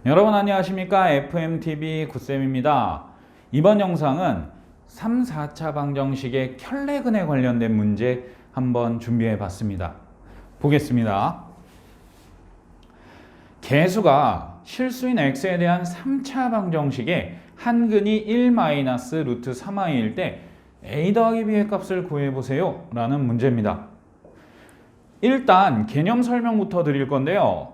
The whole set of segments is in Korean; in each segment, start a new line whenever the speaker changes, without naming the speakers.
여러분 안녕하십니까? FMTV 굿쌤입니다. 이번 영상은 3, 4차 방정식의 켤레근에 관련된 문제 한번 준비해 봤습니다. 보겠습니다. 개수가 실수인 x에 대한 3차 방정식의 한근이 1-루트 3i일 때 a 더하기 b의 값을 구해보세요 라는 문제입니다. 일단 개념 설명부터 드릴 건데요.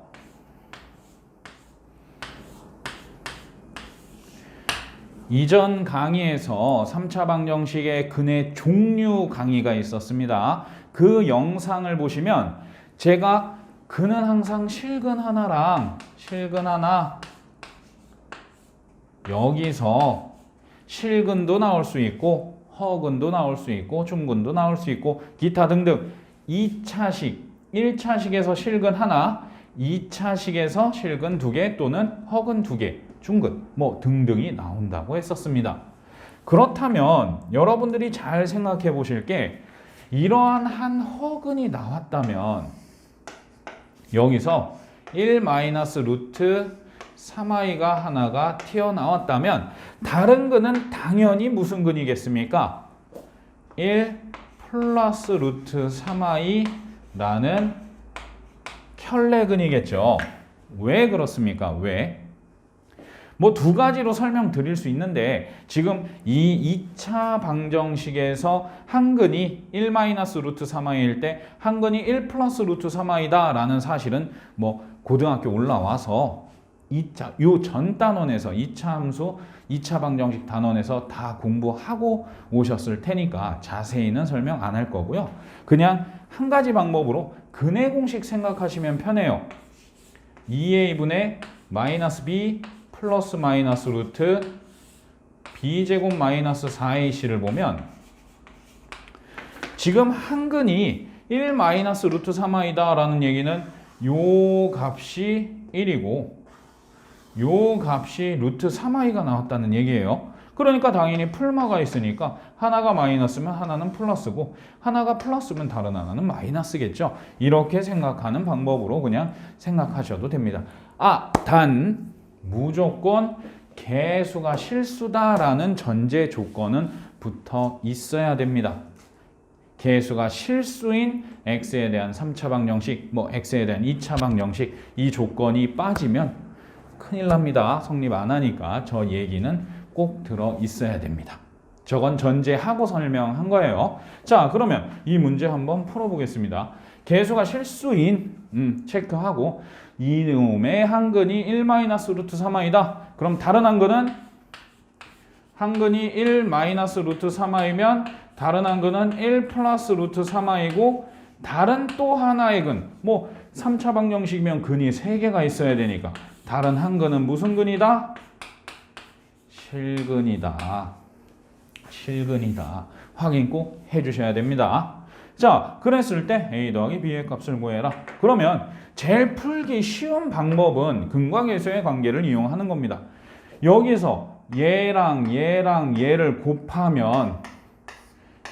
이전 강의에서 3차 방정식의 근의 종류 강의가 있었습니다. 그 영상을 보시면 제가 근은 항상 실근 하나랑 실근 하나, 여기서 실근도 나올 수 있고 허근도 나올 수 있고 중근도 나올 수 있고 기타 등등 2차식, 1차식에서 실근 하나, 2차식에서 실근 2개 또는 허근 2개, 중근 뭐 등등이 나온다고 했었습니다. 그렇다면 여러분들이 잘 생각해 보실 게 이러한 한 허근이 나왔다면 여기서 1-루트 3i가 하나가 튀어나왔다면 다른 근은 당연히 무슨 근이겠습니까? 1 플러스 루트 3i라는 켤레근이겠죠. 왜 그렇습니까? 왜? 뭐 두 가지로 설명드릴 수 있는데 지금 이 2차 방정식에서 한근이 1-루트 3i일 때 한근이 1 플러스 루트 3i다 라는 사실은 뭐 고등학교 올라와서 2차 요 전 단원에서 2차 함수 2차 방정식 단원에서 다 공부하고 오셨을 테니까 자세히는 설명 안 할 거고요. 그냥 한 가지 방법으로 근의 공식 생각하시면 편해요. 2a분의 마이너스 b 플러스 마이너스 루트 b제곱 마이너스 4ac를 보면 지금 한근이 1-루트 3i다 라는 얘기는 요 값이 1이고 요 값이 루트 3i가 나왔다는 얘기예요. 그러니까 당연히 풀마가 있으니까 하나가 마이너스면 하나는 플러스고 하나가 플러스면 다른 하나는 마이너스겠죠. 이렇게 생각하는 방법으로 그냥 생각하셔도 됩니다. 단 무조건 개수가 실수다라는 전제 조건은 붙어 있어야 됩니다. 개수가 실수인 x에 대한 3차 방정식, 뭐 x에 대한 2차 방정식 이 조건이 빠지면 큰일 납니다. 성립 안 하니까 저 얘기는 꼭 들어 있어야 됩니다. 저건 전제하고 설명한 거예요. 자, 그러면 이 문제 한번 풀어보겠습니다. 개수가 실수인 체크하고 이놈의 한근이 1-루트 3i다. 그럼 다른 한근은 한근이 1-루트 3i면 다른 한근은 1 플러스 루트 3i고 다른 또 하나의 근, 뭐 3차 방정식이면 근이 3개가 있어야 되니까 다른 한근은 무슨 근이다? 실근이다. 실근이다. 확인 꼭 해주셔야 됩니다. 자, 그랬을 때 a 더하기 b의 값을 구해라. 그러면 제일 풀기 쉬운 방법은 근과 계수의 관계를 이용하는 겁니다. 여기서 얘랑 얘랑 얘를 곱하면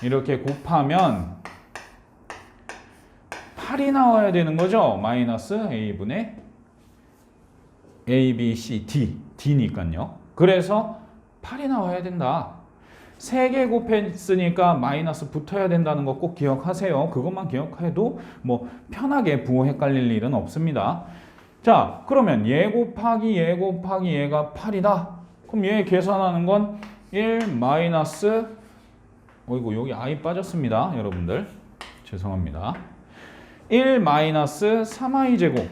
이렇게 곱하면 8이 나와야 되는 거죠. 마이너스 a분의 a, b, c, d, d니까요. 그래서 8이 나와야 된다. 3개 곱했으니까 마이너스 붙어야 된다는 거 꼭 기억하세요. 그것만 기억해도 뭐 편하게 부호 헷갈릴 일은 없습니다. 자, 그러면 얘 곱하기 얘 곱하기 얘가 8이다. 그럼 얘 계산하는 건 1 마이너스 어이구 여기 i 빠졌습니다. 여러분들 죄송합니다. 1 마이너스 3i 제곱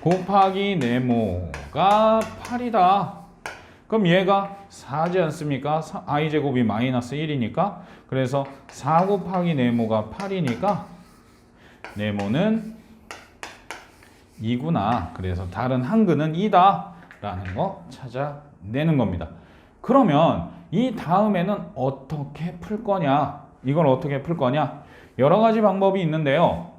곱하기 네모가 8이다. 그럼 얘가 4지 않습니까? i 제곱이 마이너스 1이니까 그래서 4 곱하기 네모가 8이니까 네모는 2구나. 그래서 다른 한근은 2다 라는 거 찾아내는 겁니다. 그러면 이 다음에는 어떻게 풀 거냐? 이걸 어떻게 풀 거냐? 여러 가지 방법이 있는데요.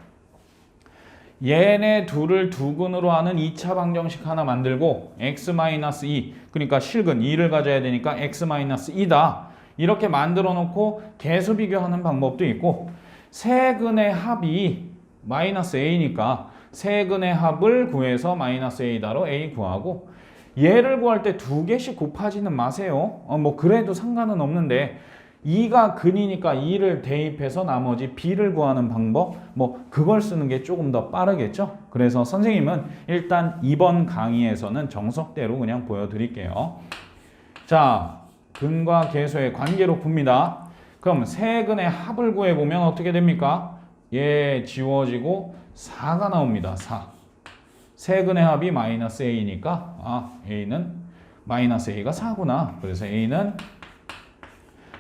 얘네 둘을 두 근으로 하는 2차 방정식 하나 만들고 x-2 그러니까 실근 2를 가져야 되니까 x-2다 이렇게 만들어 놓고 개수 비교하는 방법도 있고 세 근의 합이 마이너스 a니까 세근의 합을 구해서 마이너스 a다로 a 구하고 얘를 구할 때 두 개씩 곱하지는 마세요. 뭐 그래도 상관은 없는데 2가 근이니까 2를 대입해서 나머지 b를 구하는 방법 뭐 그걸 쓰는 게 조금 더 빠르겠죠. 그래서 선생님은 일단 이번 강의에서는 정석대로 그냥 보여드릴게요. 자, 근과 계수의 관계로 풉니다. 그럼 세근의 합을 구해보면 어떻게 됩니까? 얘 지워지고 4가 나옵니다. 4. 세근의 합이 마이너스 a니까 a는 마이너스 a가 4구나. 그래서 a는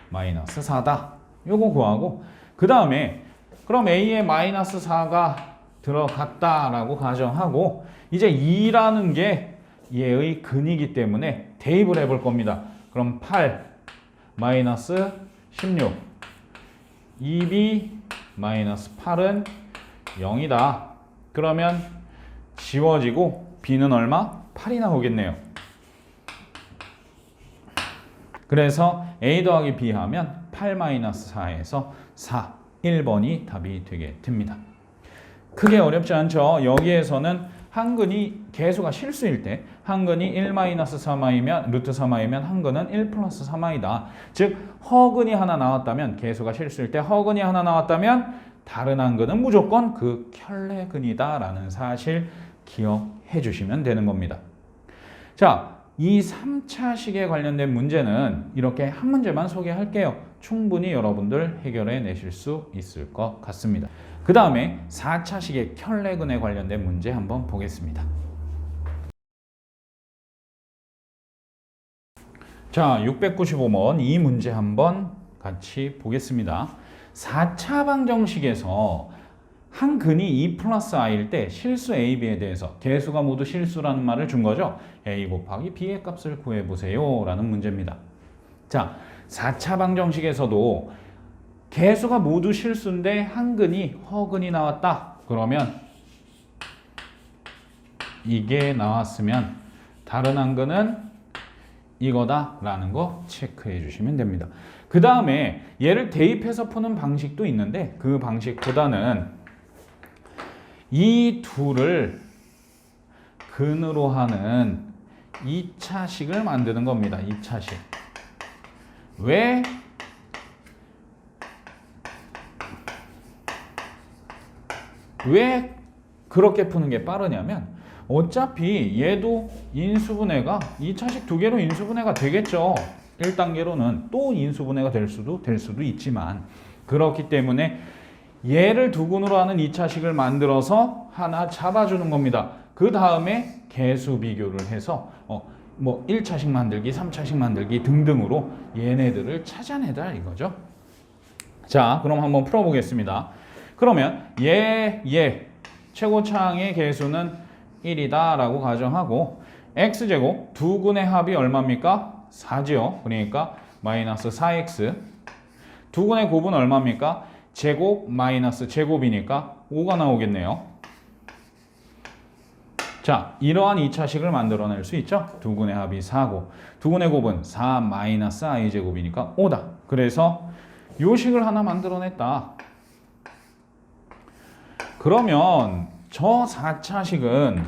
마이너스 4다. 요거 구하고 그 다음에 그럼 a에 마이너스 4가 들어갔다라고 가정하고 이제 2라는 게 얘의 근이기 때문에 대입을 해볼 겁니다. 그럼 8 마이너스 16 2b 마이너스 8은 0이다. 그러면 지워지고 b는 얼마? 8이 나오겠네요. 그래서 a 더하기 b 하면 8 마이너스 4에서 4, 1번이 답이 되게 됩니다. 크게 어렵지 않죠? 여기에서는 한근이 계수가 실수일 때 한근이 1 마이너스 3i면 루트 3i면 한근은 1 플러스 3i다. 즉 허근이 하나 나왔다면 계수가 실수일 때 허근이 하나 나왔다면 다른 한근은 무조건 그 켤레근이다 라는 사실 기억해 주시면 되는 겁니다. 자, 이 3차식에 관련된 문제는 이렇게 한 문제만 소개할게요. 충분히 여러분들 해결해 내실 수 있을 것 같습니다. 그 다음에 4차식의 켤레근에 관련된 문제 한번 보겠습니다. 자, 695번 이 문제 한번 같이 보겠습니다. 4차 방정식에서 한 근이 2 플러스 i일 때 실수 a, b에 대해서 개수가 모두 실수라는 말을 준 거죠. a 곱하기 b의 값을 구해보세요 라는 문제입니다. 자, 4차 방정식에서도 개수가 모두 실수인데 한 근이 허근이 나왔다. 그러면 이게 나왔으면 다른 한 근은 이거다 라는 거 체크해 주시면 됩니다. 그 다음에 얘를 대입해서 푸는 방식도 있는데 그 방식보다는 이 둘을 근으로 하는 2차식을 만드는 겁니다. 2차식. 왜 그렇게 푸는 게 빠르냐면 어차피 얘도 인수분해가 2차식 두 개로 인수분해가 되겠죠. 1단계로는 또 인수분해가 될 수도 있지만 그렇기 때문에 얘를 두 근으로 하는 2차식을 만들어서 하나 잡아주는 겁니다. 그 다음에 개수 비교를 해서 뭐 1차식 만들기, 3차식 만들기 등등으로 얘네들을 찾아내다 이거죠. 자, 그럼 한번 풀어보겠습니다. 그러면 얘 최고차항의 개수는 1이다 라고 가정하고 x제곱 두 근의 합이 얼마입니까? 4지요. 그러니까 마이너스 4x 두 근의 곱은 얼마입니까? 제곱 마이너스 제곱이니까 5가 나오겠네요. 자, 이러한 2차식을 만들어낼 수 있죠. 두 근의 합이 4고 두 근의 곱은 4 마이너스 i제곱이니까 5다. 그래서 요 식을 하나 만들어냈다. 그러면 저 4차식은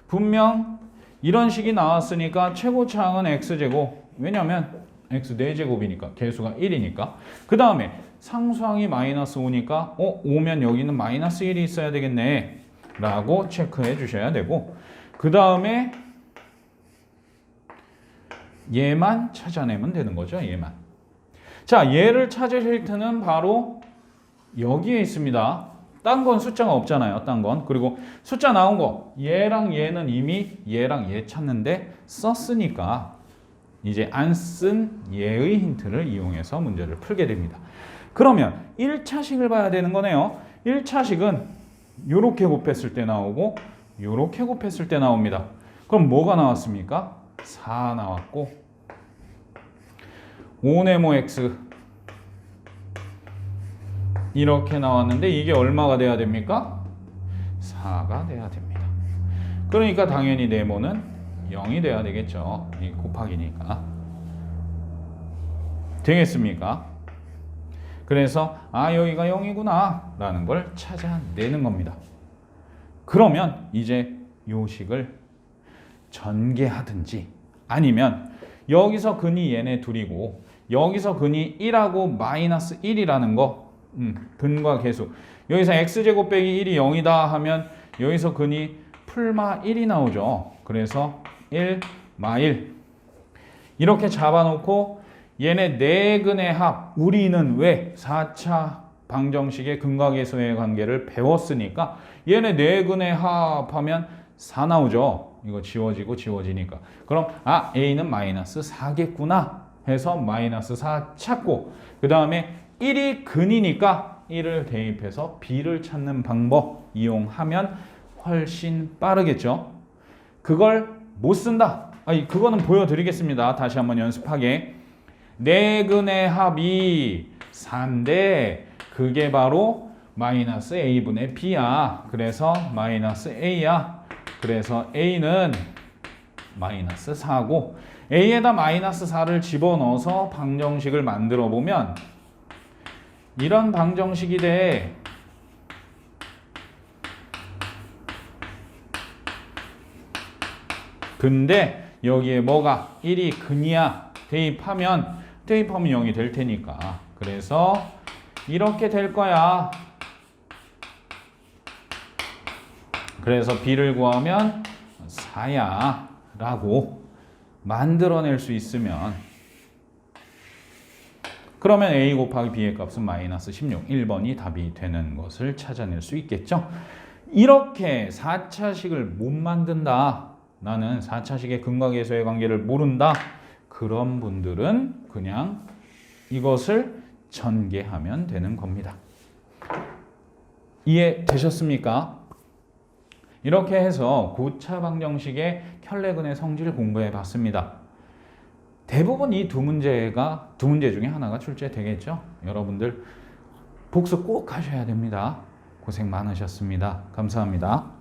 분명 이런 식이 나왔으니까 최고차항은 x제곱. 왜냐면 x 4제곱이니까 개수가 1이니까. 그 다음에 상수항이 마이너스 5니까 5면 여기는 마이너스 1이 있어야 되겠네 라고 체크해 주셔야 되고 그 다음에 얘만 찾아내면 되는 거죠. 얘만. 자, 얘를 찾으실 때는 바로 여기에 있습니다. 딴 건 숫자가 없잖아요. 딴 건. 그리고 숫자 나온 거 얘랑 얘는 이미 얘랑 얘 찾는데 썼으니까 이제 안 쓴 얘의 힌트를 이용해서 문제를 풀게 됩니다. 그러면 1차식을 봐야 되는 거네요. 1차식은 요렇게 곱했을 때 나오고 요렇게 곱했을 때 나옵니다. 그럼 뭐가 나왔습니까? 4 나왔고 5네모 x 이렇게 나왔는데 이게 얼마가 돼야 됩니까? 4가 돼야 됩니다. 그러니까 당연히 네모는 0이 돼야 되겠죠. 이 곱하기니까. 되겠습니까? 그래서 여기가 0이구나 라는 걸 찾아내는 겁니다. 그러면 이제 요식을 전개하든지 아니면 여기서 근이 얘네 둘이고 여기서 근이 1하고 마이너스 1이라는 거 근과 계수 여기서 x제곱 빼기 1이 0이다 하면 여기서 근이 풀마 1이 나오죠. 그래서 1, 마 1 이렇게 잡아놓고 얘네 네 근의 합 우리는 왜 4차 방정식의 근과 계수의 관계를 배웠으니까 얘네 네 근의 합하면 4 나오죠. 이거 지워지고 지워지니까. 그럼 A는 마이너스 4겠구나 해서 마이너스 4 찾고 그 다음에 1이 근이니까 1을 대입해서 B를 찾는 방법 이용하면 훨씬 빠르겠죠. 그걸 못 쓴다. 그거는 보여드리겠습니다. 다시 한번 연습하게. 네 근의 합이 4인데 그게 바로 마이너스 A분의 B야. 그래서 마이너스 A야. 그래서 A는 마이너스 4고 A에다 마이너스 4를 집어넣어서 방정식을 만들어 보면 이런 방정식이 돼. 근데 여기에 뭐가 1이 근이야. 대입하면 0이 될 테니까. 그래서 이렇게 될 거야. 그래서 B를 구하면 4야 라고 만들어낼 수 있으면 그러면 A 곱하기 B의 값은 마이너스 16 1번이 답이 되는 것을 찾아낼 수 있겠죠. 이렇게 4차식을 못 만든다. 나는 4차식의 근과 계수의 관계를 모른다. 그런 분들은 그냥 이것을 전개하면 되는 겁니다. 이해되셨습니까? 이렇게 해서 고차 방정식의 켤레근의 성질을 공부해 봤습니다. 대부분 이 두 문제 중에 하나가 출제되겠죠. 여러분들 복습 꼭 하셔야 됩니다. 고생 많으셨습니다. 감사합니다.